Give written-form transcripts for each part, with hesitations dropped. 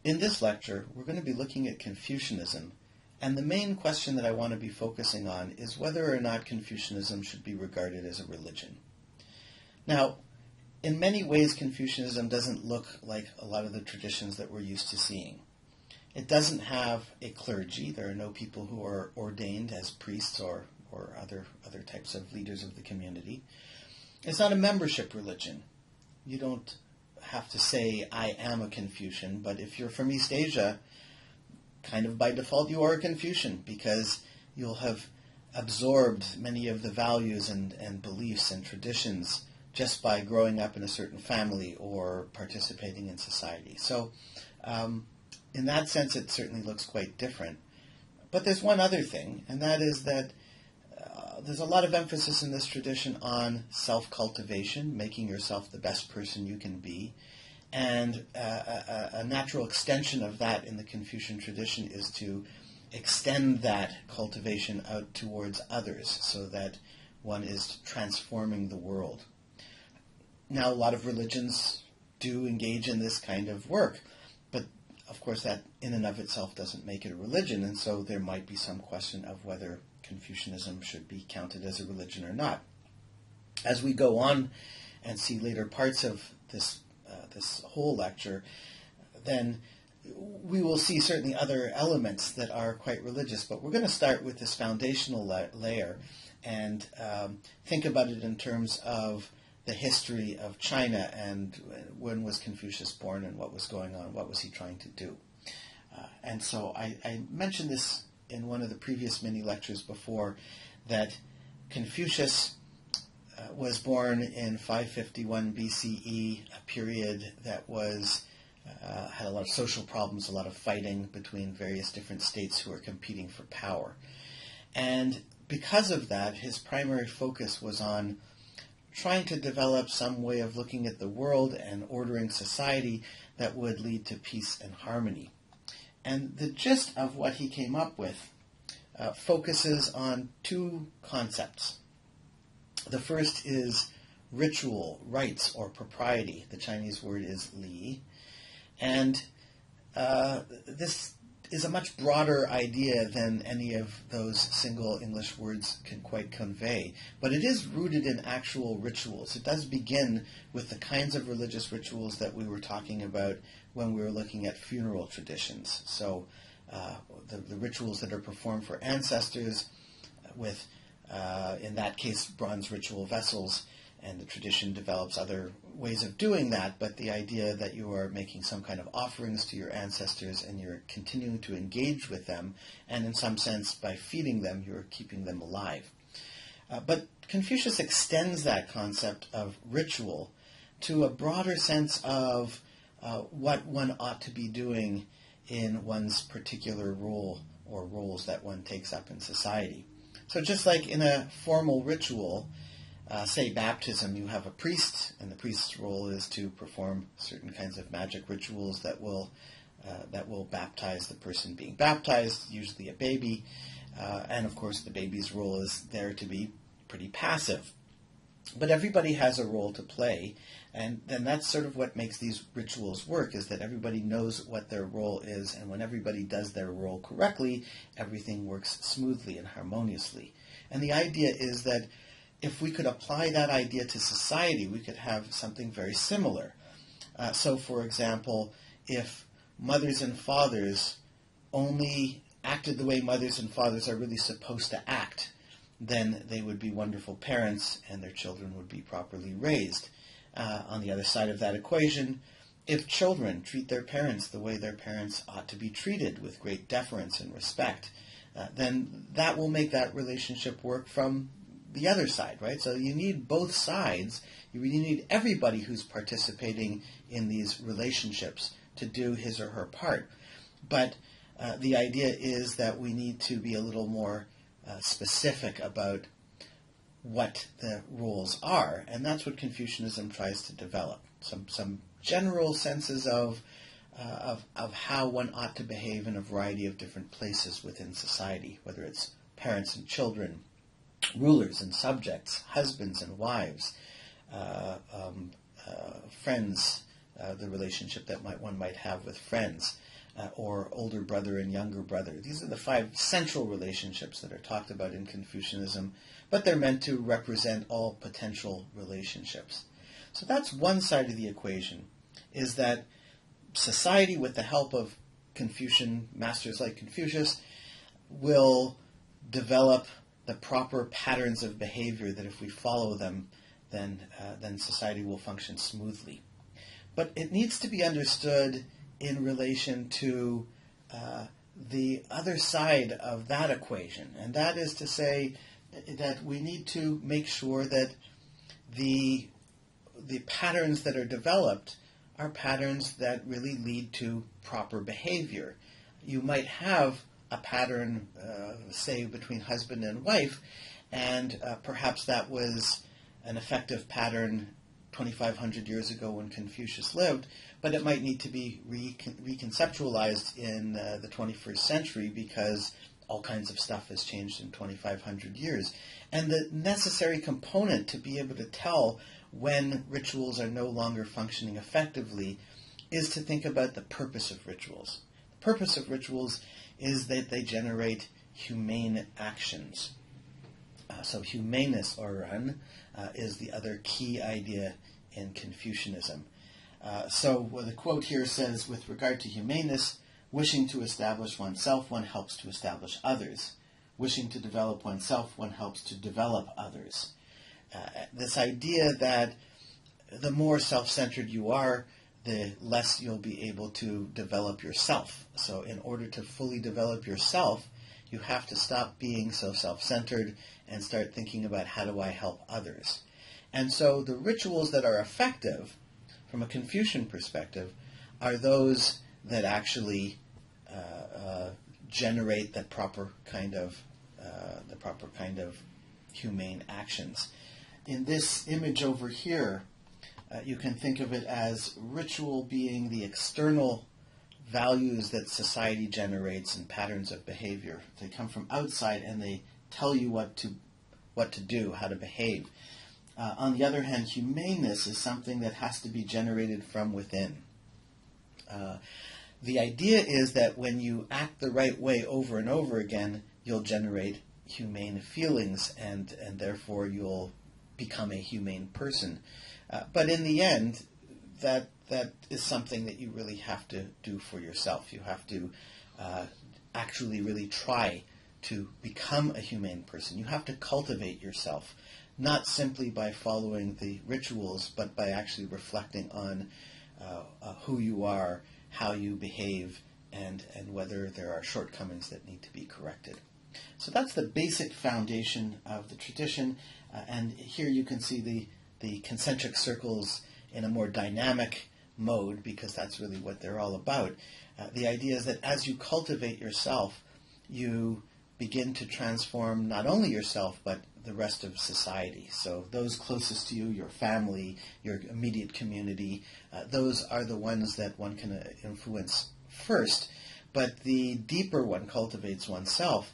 In this lecture, we're going to be looking at Confucianism, and the main question that I want to be focusing on is whether or not Confucianism should be regarded as a religion. Now, in many ways, Confucianism doesn't look like a lot of the traditions that we're used to seeing. It doesn't have a clergy. There are no people who are ordained as priests or other types of leaders of the community. It's not a membership religion. You don't have to say, I am a Confucian, but if you're from East Asia, kind of by default you are a Confucian because you'll have absorbed many of the values and beliefs and traditions just by growing up in a certain family or participating in society. So in that sense, it certainly looks quite different. But there's one other thing, and that is that there's a lot of emphasis in this tradition on self-cultivation, making yourself the best person you can be. And a natural extension of that in the Confucian tradition is to extend that cultivation out towards others so that one is transforming the world. Now, a lot of religions do engage in this kind of work, but of course that in and of itself doesn't make it a religion, and so there might be some question of whether Confucianism should be counted as a religion or not. As we go on and see later parts of this whole lecture, then we will see certainly other elements that are quite religious, but we're going to start with this foundational layer and think about it in terms of the history of China and when was Confucius born and what was going on, what was he trying to do. And so I mentioned this in one of the previous mini lectures before, that Confucius was born in 551 BCE, a period that was had a lot of social problems, a lot of fighting between various different states who were competing for power. And because of that, his primary focus was on trying to develop some way of looking at the world and ordering society that would lead to peace and harmony. And the gist of what he came up with focuses on two concepts. The first is ritual, rites, or propriety. The Chinese word is li. And this is a much broader idea than any of those single English words can quite convey. But it is rooted in actual rituals. It does begin with the kinds of religious rituals that we were talking about when we were looking at funeral traditions. So the rituals that are performed for ancestors with, in that case, bronze ritual vessels, and the tradition develops other ways of doing that, but the idea that you are making some kind of offerings to your ancestors and you're continuing to engage with them, and in some sense, by feeding them, you're keeping them alive. But Confucius extends that concept of ritual to a broader sense of what one ought to be doing in one's particular role or roles that one takes up in society. So just like in a formal ritual, say baptism, you have a priest, and the priest's role is to perform certain kinds of magic rituals that will baptize the person being baptized, usually a baby, and of course the baby's role is there to be pretty passive. But everybody has a role to play, and then that's sort of what makes these rituals work, is that everybody knows what their role is, and when everybody does their role correctly, everything works smoothly and harmoniously. And the idea is that if we could apply that idea to society, we could have something very similar. So, for example, if mothers and fathers only acted the way mothers and fathers are really supposed to act, then they would be wonderful parents and their children would be properly raised. On the other side of that equation, if children treat their parents the way their parents ought to be treated, with great deference and respect, then that will make that relationship work from the other side, right? So you need both sides. You really need everybody who's participating in these relationships to do his or her part. But the idea is that we need to be a little more specific about what the rules are, and that's what Confucianism tries to develop. Some general senses of how one ought to behave in a variety of different places within society, whether it's parents and children, rulers and subjects, husbands and wives, friends, the relationship that one might have with friends, or older brother and younger brother. These are the 5 central relationships that are talked about in Confucianism, but they're meant to represent all potential relationships. So that's one side of the equation, is that society, with the help of Confucian masters like Confucius, will develop the proper patterns of behavior that if we follow them, then society will function smoothly. But it needs to be understood in relation to the other side of that equation, and that is to say that we need to make sure that the patterns that are developed are patterns that really lead to proper behavior. You might have a pattern, say, between husband and wife, and perhaps that was an effective pattern 2,500 years ago when Confucius lived, but it might need to be reconceptualized in the 21st century because all kinds of stuff has changed in 2,500 years. And the necessary component to be able to tell when rituals are no longer functioning effectively is to think about the purpose of rituals. The purpose of rituals is that they generate humane actions. So humaneness, or Ren, is the other key idea in Confucianism. So the quote here says, with regard to humaneness, wishing to establish oneself, one helps to establish others. Wishing to develop oneself, one helps to develop others. This idea that the more self-centered you are, the less you'll be able to develop yourself. So in order to fully develop yourself, you have to stop being so self-centered and start thinking about, how do I help others? And so the rituals that are effective, from a Confucian perspective, are those that actually generate the proper kind of humane actions. In this image over here, you can think of it as ritual being the external values that society generates and patterns of behavior. They come from outside and they tell you what to do, how to behave. On the other hand, humaneness is something that has to be generated from within. The idea is that when you act the right way over and over again, you'll generate humane feelings, and therefore you'll become a humane person. But in the end, that is something that you really have to do for yourself. You have to actually really try to become a humane person. You have to cultivate yourself, not simply by following the rituals, but by actually reflecting on who you are, how you behave, and whether there are shortcomings that need to be corrected. So that's the basic foundation of the tradition, and here you can see the concentric circles in a more dynamic mode, because that's really what they're all about. The idea is that as you cultivate yourself, you begin to transform not only yourself, but the rest of society. So those closest to you, your family, your immediate community, those are the ones that one can influence first. But the deeper one cultivates oneself,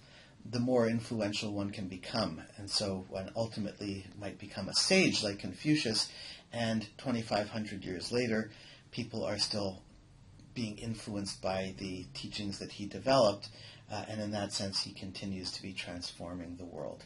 the more influential one can become. And so one ultimately might become a sage like Confucius, and 2,500 years later, people are still being influenced by the teachings that he developed, and in that sense, he continues to be transforming the world.